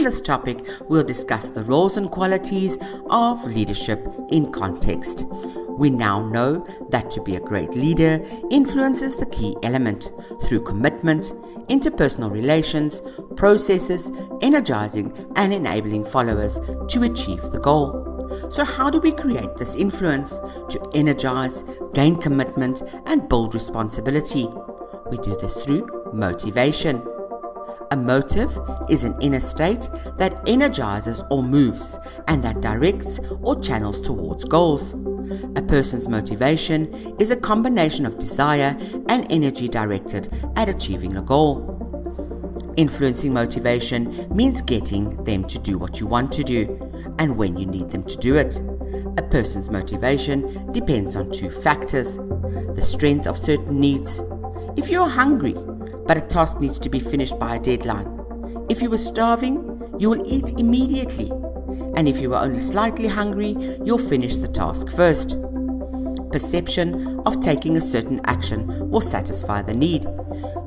on this topic, we'll discuss the roles and qualities of leadership in context. We now know that to be a great leader, influence is the key element through commitment, interpersonal relations, processes, energizing and enabling followers to achieve the goal. So how do we create this influence to energize, gain commitment and build responsibility? We do this through motivation. A motive is an inner state that energizes or moves and that directs or channels towards goals. A person's motivation is a combination of desire and energy directed at achieving a goal. Influencing motivation means getting them to do what you want to do and when you need them to do it. A person's motivation depends on two factors: the strength of certain needs. If you are hungry, but a task needs to be finished by a deadline. If you were starving, you will eat immediately. And if you are only slightly hungry, you'll finish the task first. Perception of taking a certain action will satisfy the need.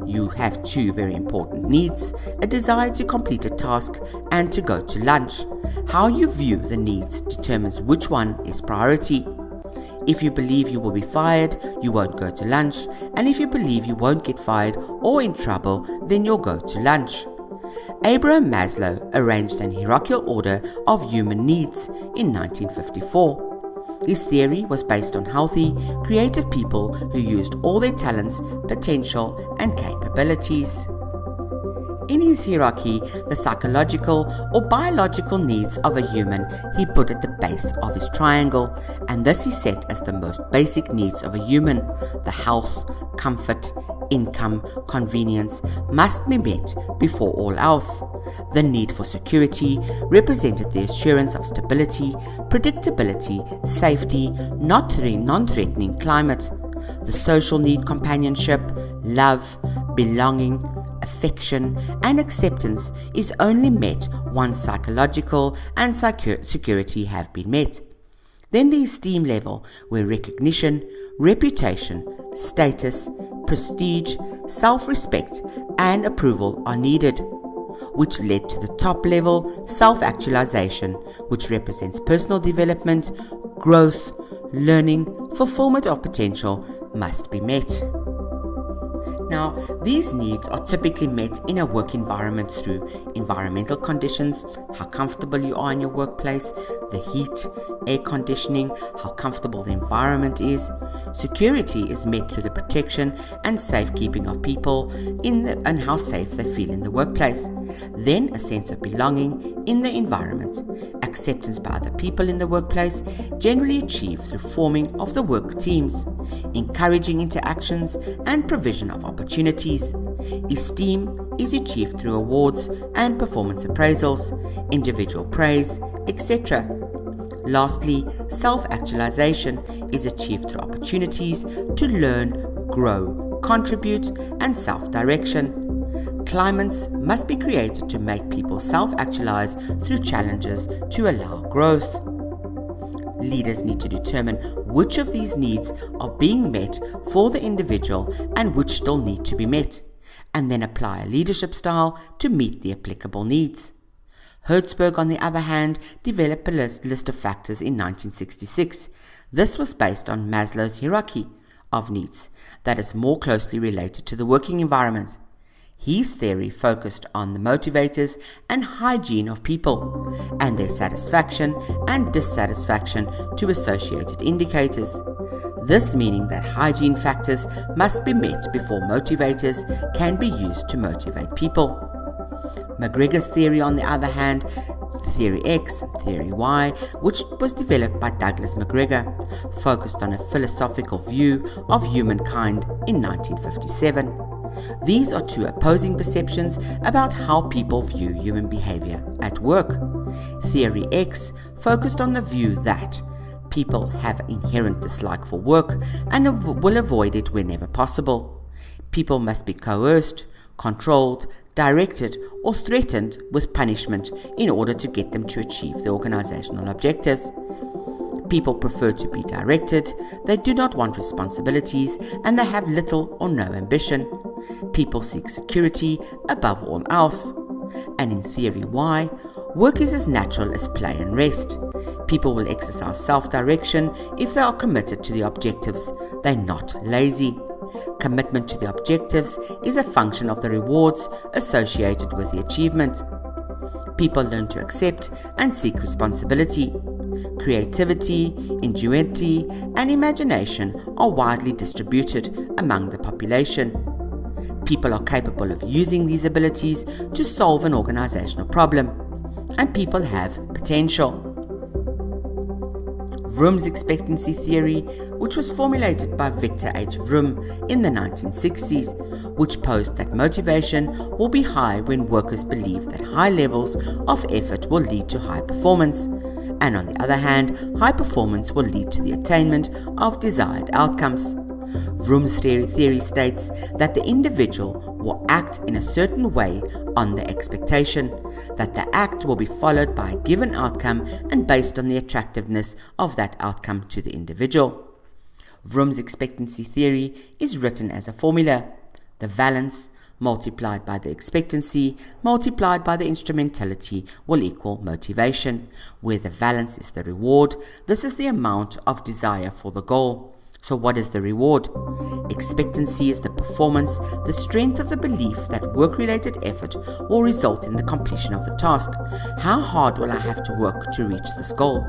You have two very important needs: a desire to complete a task and to go to lunch. How you view the needs determines which one is priority. If you believe you will be fired, you won't go to lunch, and if you believe you won't get fired or in trouble, then you'll go to lunch. Abraham Maslow arranged an hierarchical order of human needs in 1954. His theory was based on healthy, creative people who used all their talents, potential, and capabilities. In his hierarchy, the psychological or biological needs of a human he put at the base of his triangle, and this he set as the most basic needs of a human. The health, comfort, income, convenience must be met before all else. The need for security represented the assurance of stability, predictability, safety, non-threatening climate. The social need companionship, love, belonging, affection and acceptance is only met once psychological and security have been met. Then the esteem level, where recognition, reputation, status, prestige, self-respect and approval are needed, which led to the top level, self-actualization, which represents personal development, growth, learning, fulfillment of potential must be met. Now, these needs are typically met in a work environment through environmental conditions, how comfortable you are in your workplace, the heat, air conditioning, how comfortable the environment is. Security is met through the protection and safekeeping of people and how safe they feel in the workplace. Then a sense of belonging in the environment. Acceptance by other people in the workplace, generally achieved through forming of the work teams, encouraging interactions and provision of opportunities. Esteem is achieved through awards and performance appraisals, individual praise, etc. Lastly, self-actualization is achieved through opportunities to learn, grow, contribute, and self-direction. Climates must be created to make people self-actualize through challenges to allow growth. Leaders need to determine which of these needs are being met for the individual and which still need to be met, and then apply a leadership style to meet the applicable needs. Hertzberg, on the other hand, developed a list of factors in 1966. This was based on Maslow's hierarchy of needs that is more closely related to the working environment. His theory focused on the motivators and hygiene of people and their satisfaction and dissatisfaction to associated indicators. This meaning that hygiene factors must be met before motivators can be used to motivate people. McGregor's theory, on the other hand, Theory X, Theory Y, which was developed by Douglas McGregor, focused on a philosophical view of humankind in 1957. These are two opposing perceptions about how people view human behavior at work. Theory X focused on the view that people have inherent dislike for work and will avoid it whenever possible. People must be coerced, controlled, directed, or threatened with punishment in order to get them to achieve the organizational objectives. People prefer to be directed, they do not want responsibilities, and they have little or no ambition. People seek security above all else. And in theory why, work is as natural as play and rest. People will exercise self-direction if they are committed to the objectives. They're not lazy. Commitment to the objectives is a function of the rewards associated with the achievement. People learn to accept and seek responsibility. Creativity, ingenuity, and imagination are widely distributed among the population. People are capable of using these abilities to solve an organizational problem, and people have potential. Vroom's expectancy theory, which was formulated by Victor H. Vroom in the 1960s, which posed that motivation will be high when workers believe that high levels of effort will lead to high performance, and on the other hand, high performance will lead to the attainment of desired outcomes. Vroom's theory states that the individual will act in a certain way on the expectation, that the act will be followed by a given outcome and based on the attractiveness of that outcome to the individual. Vroom's expectancy theory is written as a formula: the valence multiplied by the expectancy multiplied by the instrumentality will equal motivation. Where the valence is the reward, this is the amount of desire for the goal. So what is the reward? Expectancy is the performance, the strength of the belief that work-related effort will result in the completion of the task. How hard will I have to work to reach this goal?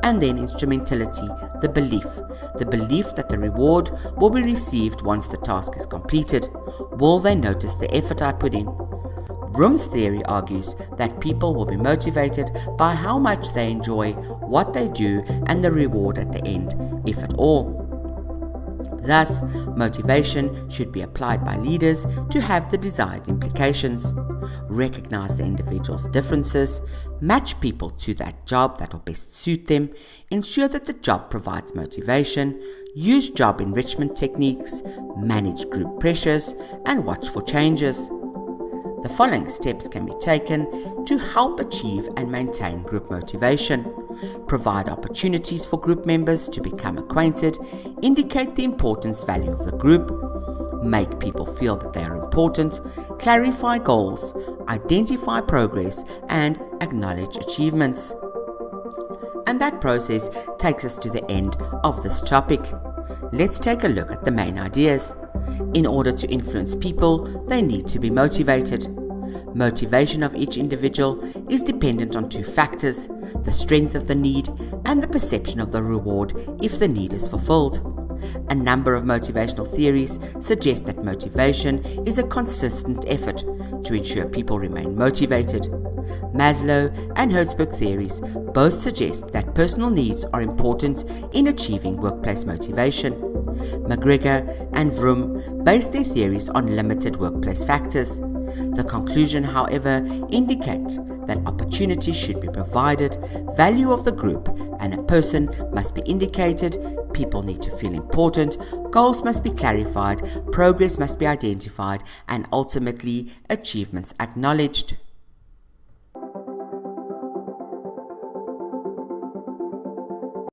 And then instrumentality, the belief that the reward will be received once the task is completed. Will they notice the effort I put in? Vroom's theory argues that people will be motivated by how much they enjoy what they do and the reward at the end, if at all. Thus, motivation should be applied by leaders to have the desired implications. Recognize the individual's differences, match people to that job that will best suit them, ensure that the job provides motivation, use job enrichment techniques, manage group pressures, and watch for changes. The following steps can be taken to help achieve and maintain group motivation. Provide opportunities for group members to become acquainted, indicate the importance value of the group, make people feel that they are important, clarify goals, identify progress, and acknowledge achievements. And that process takes us to the end of this topic. Let's take a look at the main ideas. In order to influence people, they need to be motivated. Motivation of each individual is dependent on two factors: the strength of the need and the perception of the reward if the need is fulfilled. A number of motivational theories suggest that motivation is a consistent effort to ensure people remain motivated. Maslow and Herzberg theories both suggest that personal needs are important in achieving workplace motivation. McGregor and Vroom base their theories on limited workplace factors. The conclusion, however, indicate that opportunities should be provided, value of the group and a person must be indicated, people need to feel important, goals must be clarified, progress must be identified, and ultimately achievements acknowledged.